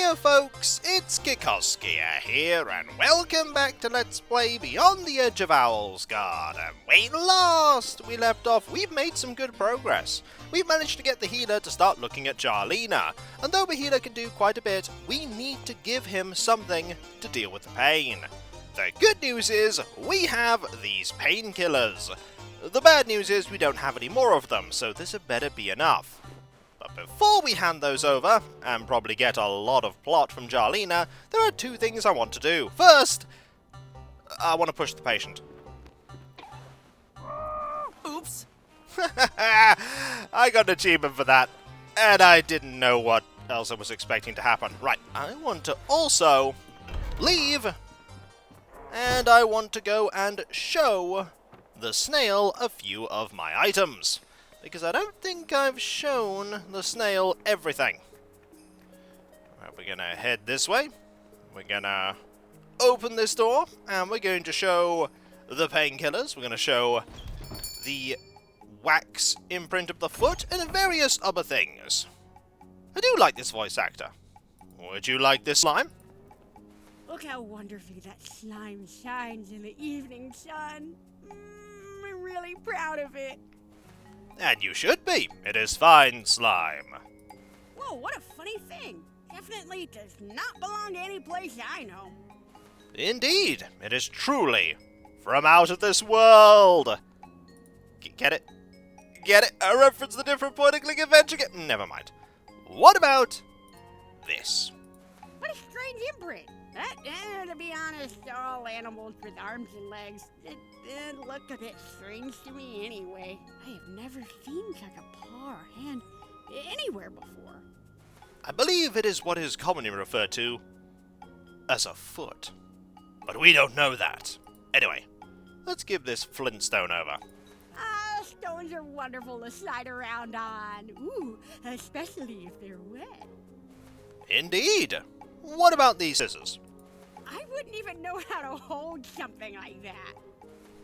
Hiya folks, it's Kikoskia here, and welcome back to Let's Play Beyond the Edge of Owlsgard. And when last we left off, we've made some good progress. We've managed to get the healer to start looking at Jarlena, and though the healer can do quite a bit, we need to give him something to deal with the pain. The good news is, we have these painkillers. The bad news is we don't have any more of them, so this had better be enough. But before we hand those over, and probably get a lot of plot from Jarlena, there are two things I want to do. First, I want to push the patient. Oops. I got an achievement for that, and I didn't know what else I was expecting to happen. Right, I want to also leave, and I want to go and show the snail a few of my items. Because I don't think I've shown the snail everything. Right, we're gonna head this way. We're gonna open this door, and we're going to show the painkillers. We're gonna show the wax imprint of the foot, and various other things. I do like this voice actor. Would you like this slime? Look how wonderfully that slime shines in the evening sun. I'm really proud of it. And you should be. It is fine slime. Whoa, what a funny thing. Definitely does not belong to any place I know. Indeed, it is truly from out of this world. Get it? Get it? I reference the different point-and-click adventure game. Never mind. What about this? What a strange imprint. That, to be honest, they're all animals with arms and legs. It looked a bit strange to me anyway. I have never seen such a paw or hand anywhere before. I believe it is what is commonly referred to as a foot. But we don't know that. Anyway, let's give this flintstone over. Stones are wonderful to slide around on. Ooh, especially if they're wet. Indeed. What about these scissors? I wouldn't even know how to hold something like that.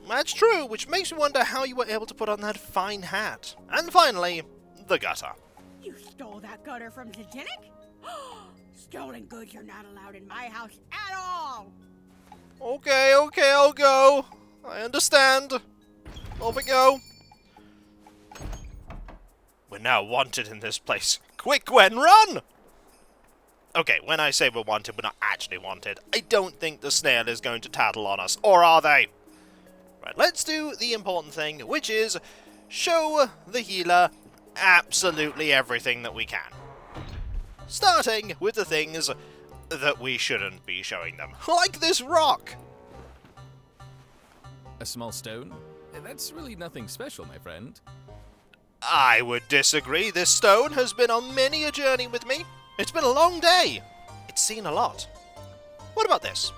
That's true, which makes me wonder how you were able to put on that fine hat. And finally, the gutter. You stole that gutter from Zdenek? Stolen goods are not allowed in my house at all. Okay, I'll go. I understand. Off we go. We're now wanted in this place. Quick, Gwen, run! Okay, when I say we're wanted, we're not actually wanted. I don't think the snail is going to tattle on us, or are they? Right, let's do the important thing, which is show the healer absolutely everything that we can. Starting with the things that we shouldn't be showing them, like this rock. A small stone? That's really nothing special, my friend. I would disagree. This stone has been on many a journey with me. It's been a long day. It's seen a lot. What about this?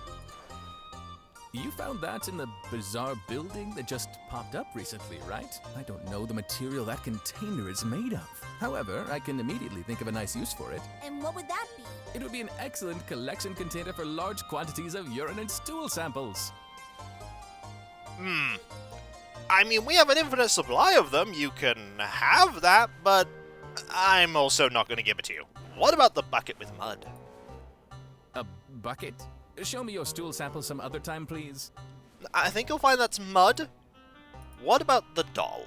You found that in the bizarre building that just popped up recently, right? I don't know the material that container is made of. However, I can immediately think of a nice use for it. And what would that be? It would be an excellent collection container for large quantities of urine and stool samples. I mean, we have an infinite supply of them. You can have that, but I'm also not going to give it to you. What about the bucket with mud? A bucket? Show me your stool sample some other time, please. I think you'll find that's mud. What about the doll?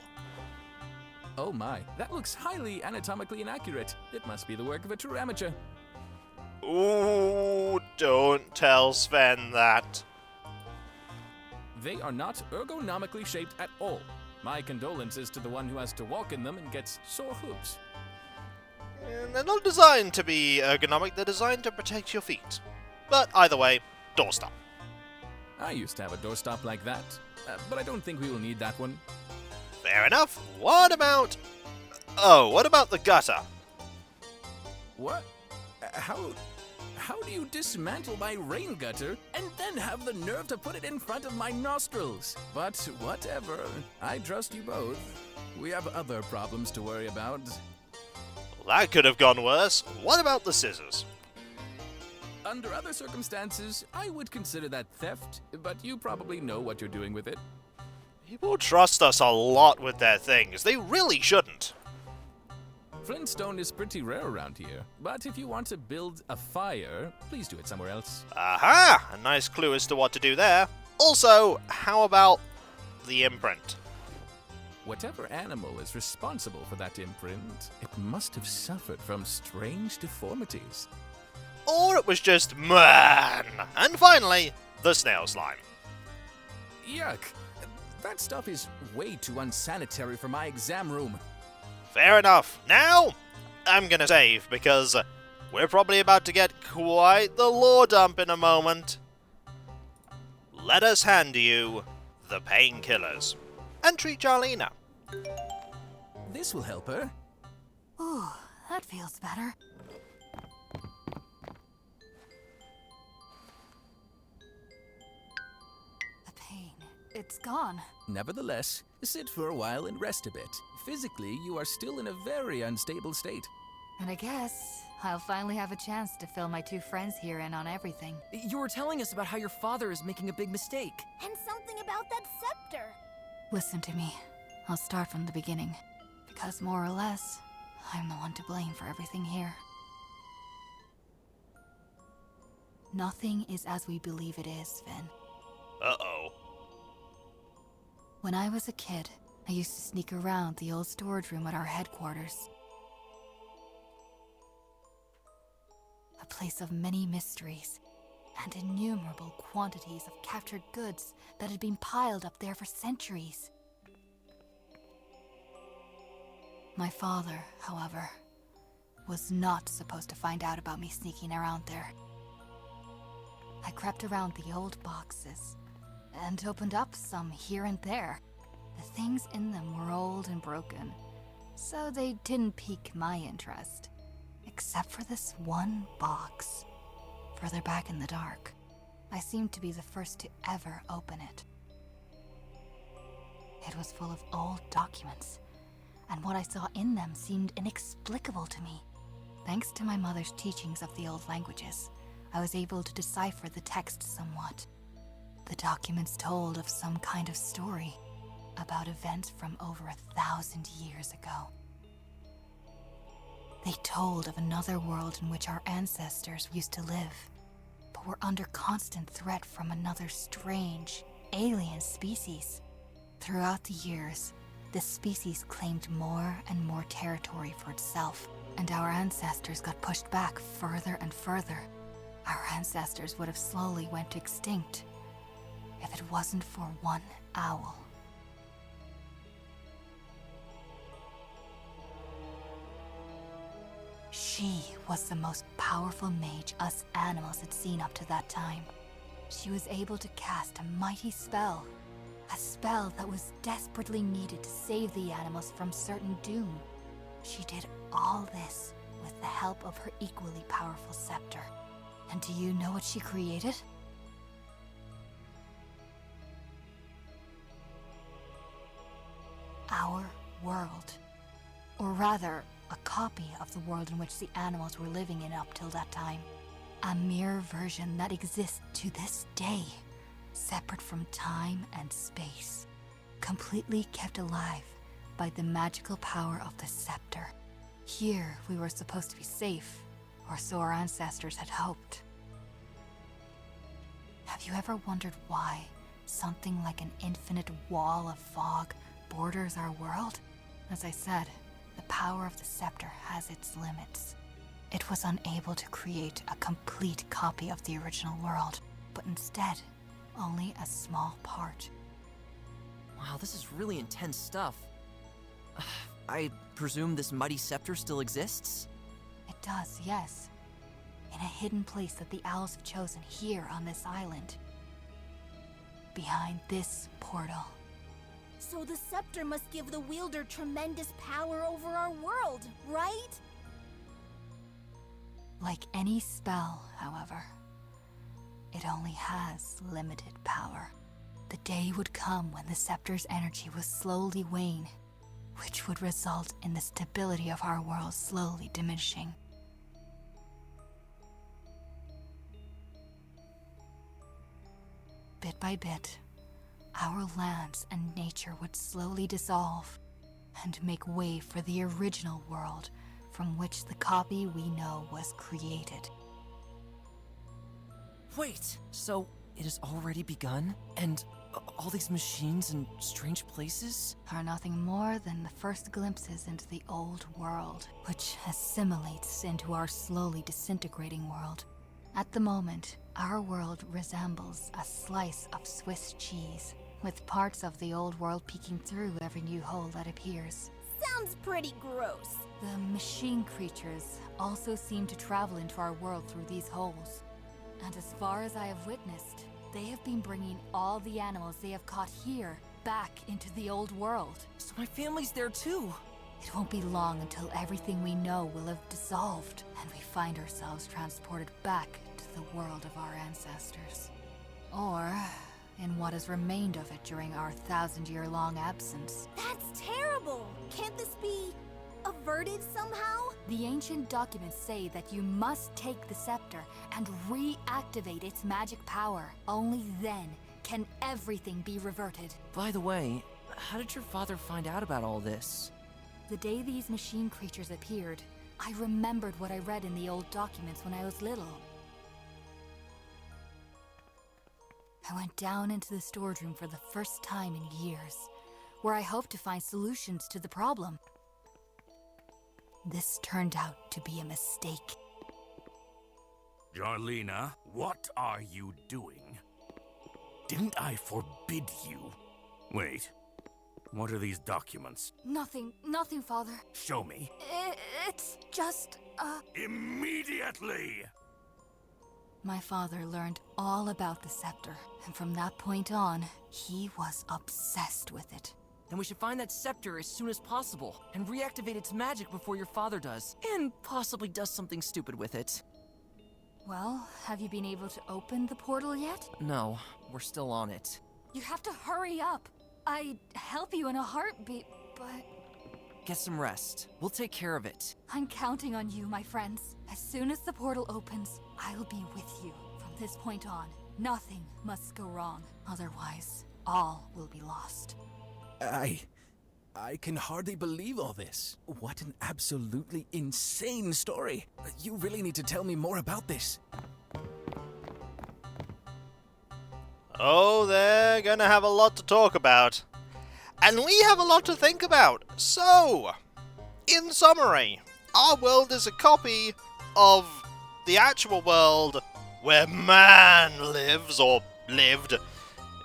Oh my, that looks highly anatomically inaccurate. It must be the work of a true amateur. Ooh, don't tell Sven that. They are not ergonomically shaped at all. My condolences to the one who has to walk in them and gets sore hooves. And they're not designed to be ergonomic, they're designed to protect your feet. But either way, doorstop. I used to have a doorstop like that, but I don't think we will need that one. Fair enough. What about... Oh, what about the gutter? What? How do you dismantle my rain gutter and then have the nerve to put it in front of my nostrils? But whatever, I trust you both. We have other problems to worry about. That could have gone worse. What about the scissors? Under other circumstances, I would consider that theft, but you probably know what you're doing with it. People trust us a lot with their things. They really shouldn't. Flintstone is pretty rare around here, but if you want to build a fire, please do it somewhere else. Aha! A nice clue as to what to do there. Also, how about the imprint? Whatever animal is responsible for that imprint, it must have suffered from strange deformities. Or it was just man. And finally, the snail slime. Yuck! That stuff is way too unsanitary for my exam room. Fair enough. Now, I'm gonna save, because we're probably about to get quite the lore dump in a moment. Let us hand you the painkillers. And treat Jarlena. This will help her. Ooh, that feels better. The pain, it's gone. Nevertheless, sit for a while and rest a bit. Physically, you are still in a very unstable state. And I guess I'll finally have a chance to fill my two friends here in on everything. You were telling us about how your father is making a big mistake. And something about that scepter. Listen to me. I'll start from the beginning. Because more or less, I'm the one to blame for everything here. Nothing is as we believe it is, Finn. Uh-oh. When I was a kid, I used to sneak around the old storage room at our headquarters. A place of many mysteries, and innumerable quantities of captured goods that had been piled up there for centuries. My father, however, was not supposed to find out about me sneaking around there. I crept around the old boxes and opened up some here and there. The things in them were old and broken, so they didn't pique my interest, except for this one box, further back in the dark. I seemed to be the first to ever open it. It was full of old documents, and what I saw in them seemed inexplicable to me. Thanks to my mother's teachings of the old languages, I was able to decipher the text somewhat. The documents told of some kind of story about events from over 1,000 years ago. They told of another world in which our ancestors used to live, but were under constant threat from another strange, alien species. Throughout the years, this species claimed more and more territory for itself, and our ancestors got pushed back further and further. Our ancestors would have slowly went extinct if it wasn't for one owl. She was the most powerful mage us animals had seen up to that time. She was able to cast a mighty spell, a spell that was desperately needed to save the animals from certain doom. She did all this with the help of her equally powerful scepter. And do you know what she created? Our world. Or rather, a copy of the world in which the animals were living in up till that time. A mirror version that exists to this day, separate from time and space, completely kept alive by the magical power of the scepter. Here we were supposed to be safe, or so our ancestors had hoped. Have you ever wondered why something like an infinite wall of fog borders our world? As I said, the power of the scepter has its limits. It was unable to create a complete copy of the original world, but instead, only a small part. Wow, this is really intense stuff. I presume this mighty scepter still exists? It does, yes. In a hidden place that the owls have chosen here on this island. Behind this portal. So the scepter must give the wielder tremendous power over our world, right? Like any spell, however, it only has limited power. The day would come when the scepter's energy would slowly wane, which would result in the stability of our world slowly diminishing. Bit by bit, our lands and nature would slowly dissolve and make way for the original world from which the copy we know was created. Wait, so it has already begun? And all these machines and strange places? Are nothing more than the first glimpses into the old world, which assimilates into our slowly disintegrating world. At the moment, our world resembles a slice of Swiss cheese, with parts of the old world peeking through every new hole that appears. Sounds pretty gross. The machine creatures also seem to travel into our world through these holes. And as far as I have witnessed, they have been bringing all the animals they have caught here back into the old world. So my family's there too. It won't be long until everything we know will have dissolved, and we find ourselves transported back to the world of our ancestors. Or in what has remained of it during our 1,000-year-long absence. That's terrible. Can't this be averted somehow? The ancient documents say that you must take the scepter and reactivate its magic power. Only then can everything be reverted. By the way, how did your father find out about all this? The day these machine creatures appeared, I remembered what I read in the old documents when I was little. I went down into the storage room for the first time in years, where I hoped to find solutions to the problem. This turned out to be a mistake. Jarlena, what are you doing? Didn't I forbid you? Wait, what are these documents? Nothing, Father. Show me. It's just, Immediately! My father learned all about the scepter, and from that point on, he was obsessed with it. Then we should find that scepter as soon as possible, and reactivate its magic before your father does, and possibly does something stupid with it. Well, have you been able to open the portal yet? No, we're still on it. You have to hurry up. I'd help you in a heartbeat, but... Get some rest. We'll take care of it. I'm counting on you, my friends. As soon as the portal opens, I'll be with you. From this point on, nothing must go wrong. Otherwise, all will be lost. I can hardly believe all this. What an absolutely insane story. You really need to tell me more about this. Oh, they're gonna have a lot to talk about. And we have a lot to think about. So, in summary, our world is a copy of the actual world where man lives, or lived.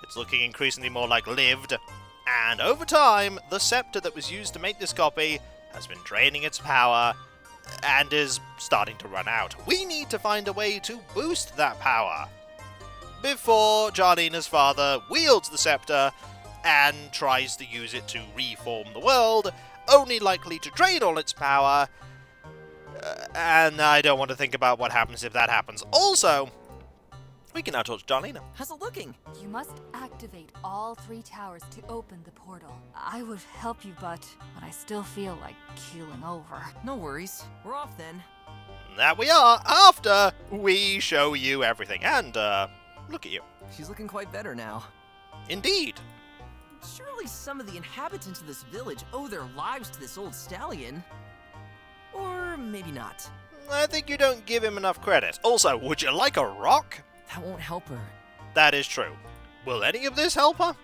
It's looking increasingly more like lived. And over time, the scepter that was used to make this copy has been draining its power and is starting to run out. We need to find a way to boost that power before Jarlena's father wields the scepter and tries to use it to reform the world, only likely to drain all its power. And I don't want to think about what happens if that happens. Also, we can now talk to Jarlena. How's it looking? You must activate all 3 towers to open the portal. I would help you, but I still feel like keeling over. No worries. We're off then. That we are, after we show you everything. And, look at you. She's looking quite better now. Indeed. Surely some of the inhabitants of this village owe their lives to this old stallion. Or maybe not. I think you don't give him enough credit. Also, would you like a rock? That won't help her. That is true. Will any of this help her?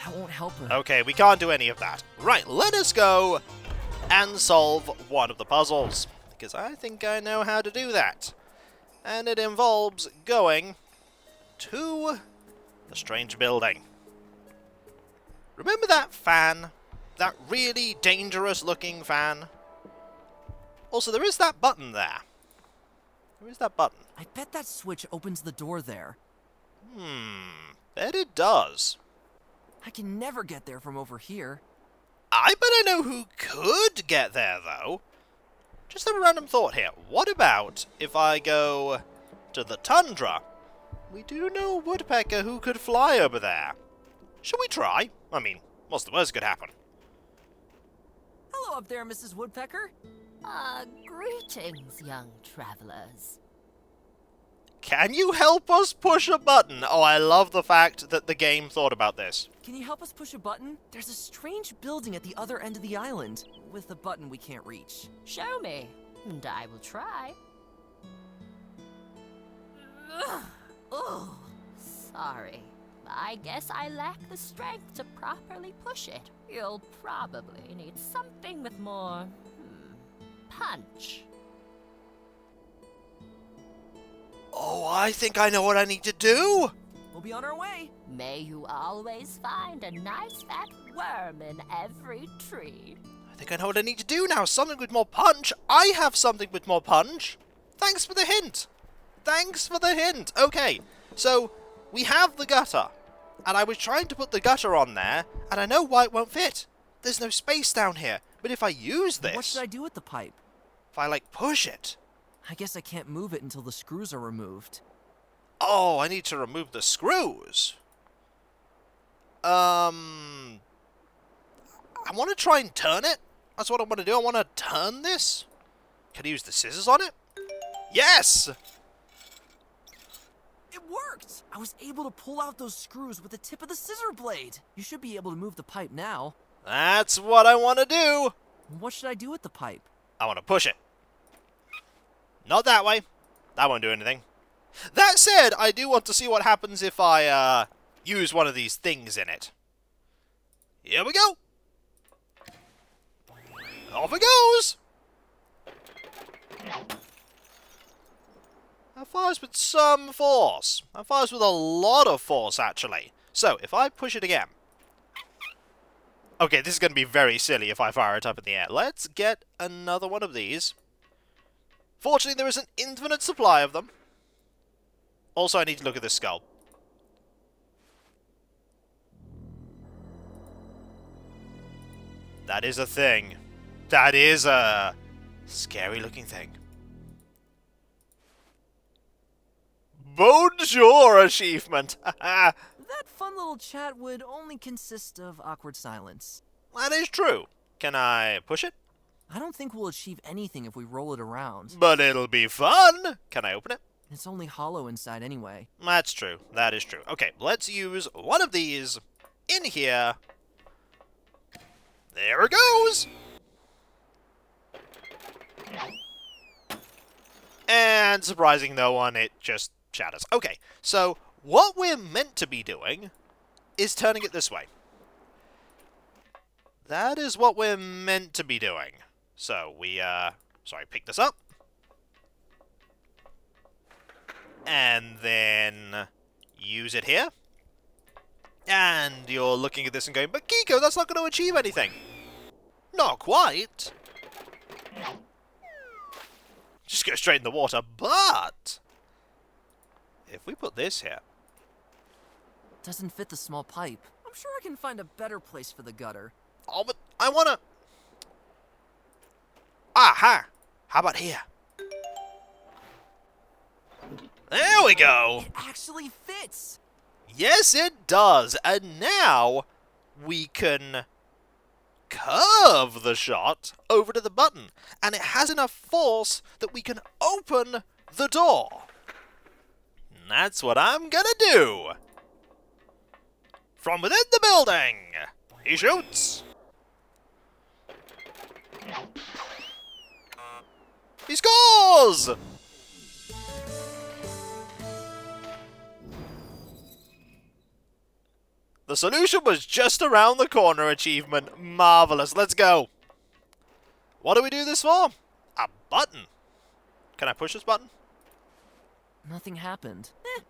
That won't help her. Okay, we can't do any of that. Right, let us go and solve one of the puzzles, because I think I know how to do that. And it involves going to the strange building. Remember that fan? That really dangerous looking fan? Also, there is that button there. There is that button. I bet that switch opens the door there. Bet it does. I can never get there from over here. I bet I know who could get there, though. Just a random thought here. What about if I go to the tundra? We do know a woodpecker who could fly over there. Should we try? I mean, what's the worst could happen? Hello up there, Mrs. Woodpecker. Greetings, young travelers. Can you help us push a button? Oh, I love the fact that the game thought about this. Can you help us push a button? There's a strange building at the other end of the island, with a button we can't reach. Show me. and I will try. Ugh. Oh, sorry. I guess I lack the strength to properly push it. You'll probably need something with more, punch. Oh, I think I know what I need to do! We'll be on our way. May you always find a nice fat worm in every tree. I think I know what I need to do now. Something with more punch. I have something with more punch. Thanks for the hint. Thanks for the hint. Okay, so we have the gutter. And I was trying to put the gutter on there, and I know why it won't fit. There's no space down here. But if I use this... What should I do with the pipe? If I, like, push it... I guess I can't move it until the screws are removed. Oh, I need to remove the screws. I want to try and turn it. That's what I want to do. I want to turn this. Can I use the scissors on it? Yes! It worked! I was able to pull out those screws with the tip of the scissor blade. You should be able to move the pipe now. That's what I want to do. What should I do with the pipe? I want to push it. Not that way. That won't do anything. That said, I do want to see what happens if I, use one of these things in it. Here we go. Off it goes. That fires with some force. That fires with a lot of force, actually. So, if I push it again... Okay, this is going to be very silly if I fire it up in the air. Let's get another one of these. Fortunately, there is an infinite supply of them. Also, I need to look at this skull. That is a thing. That is a scary-looking thing. Bonjour achievement! That fun little chat would only consist of awkward silence. That is true. Can I push it? I don't think we'll achieve anything if we roll it around. But it'll be fun! Can I open it? It's only hollow inside anyway. That's true. That is true. Okay, let's use one of these in here. There it goes! And surprising no one, it just shatters. Okay, so what we're meant to be doing is turning it this way. That is what we're meant to be doing. So we, pick this up. And then use it here. And you're looking at this and going, but Kiko, that's not going to achieve anything. Not quite. Just go straight in the water, but... if we put this here... Doesn't fit the small pipe. I'm sure I can find a better place for the gutter. Oh, but I want to... Aha! How about here? There we go! It actually fits! Yes, it does. And now we can curve the shot over to the button. And it has enough force that we can open the door. And that's what I'm gonna do. From within the building, he shoots. He scores! The solution was just around the corner achievement. Marvelous. Let's go. What do we do this for? A button. Can I push this button? Nothing happened.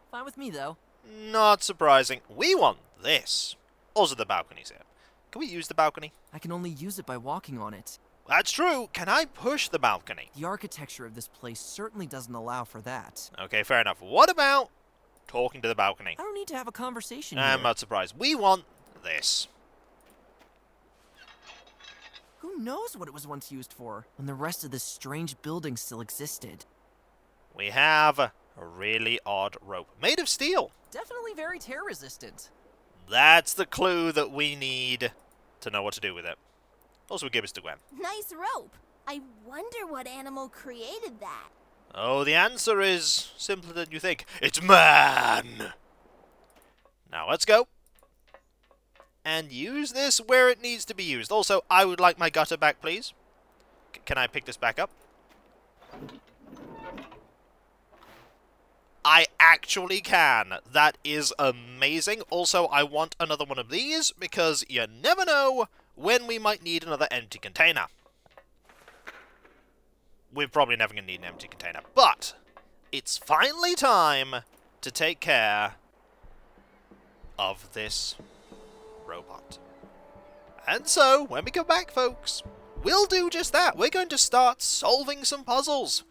Fine with me, though. Not surprising. We want this. Also, the balcony's here. Can we use the balcony? I can only use it by walking on it. That's true. Can I push the balcony? The architecture of this place certainly doesn't allow for that. Okay, fair enough. What about talking to the balcony? I don't need to have a conversation I'm here. not surprised. We want this. Who knows what it was once used for, when the rest of this strange building still existed? We have a really odd rope. Made of steel. Definitely very tear-resistant. That's the clue that we need to know what to do with it. Also, give us to Gwen. Nice rope. I wonder what animal created that. Oh, the answer is simpler than you think. It's man! Now, let's go. And use this where it needs to be used. Also, I would like my gutter back, please. Can I pick this back up? I actually can. That is amazing. Also, I want another one of these, because you never know when we might need another empty container. We're probably never going to need an empty container, but it's finally time to take care of this robot. And so, when we come back, folks, we'll do just that. We're going to start solving some puzzles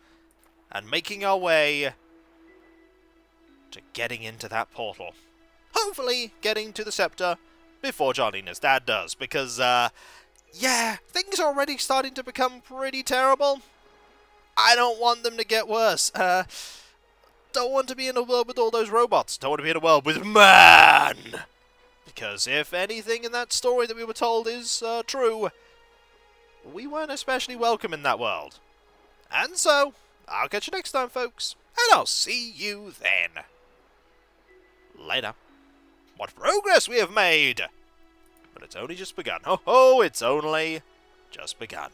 and making our way to getting into that portal. Hopefully getting to the scepter before Jarlena's dad does, because, yeah, things are already starting to become pretty terrible. I don't want them to get worse. Don't want to be in a world with all those robots. Don't want to be in a world with man! Because if anything in that story that we were told is true, we weren't especially welcome in that world. And so, I'll catch you next time, folks, and I'll see you then. Later. What progress we have made! But it's only just begun. Ho ho, it's only just begun.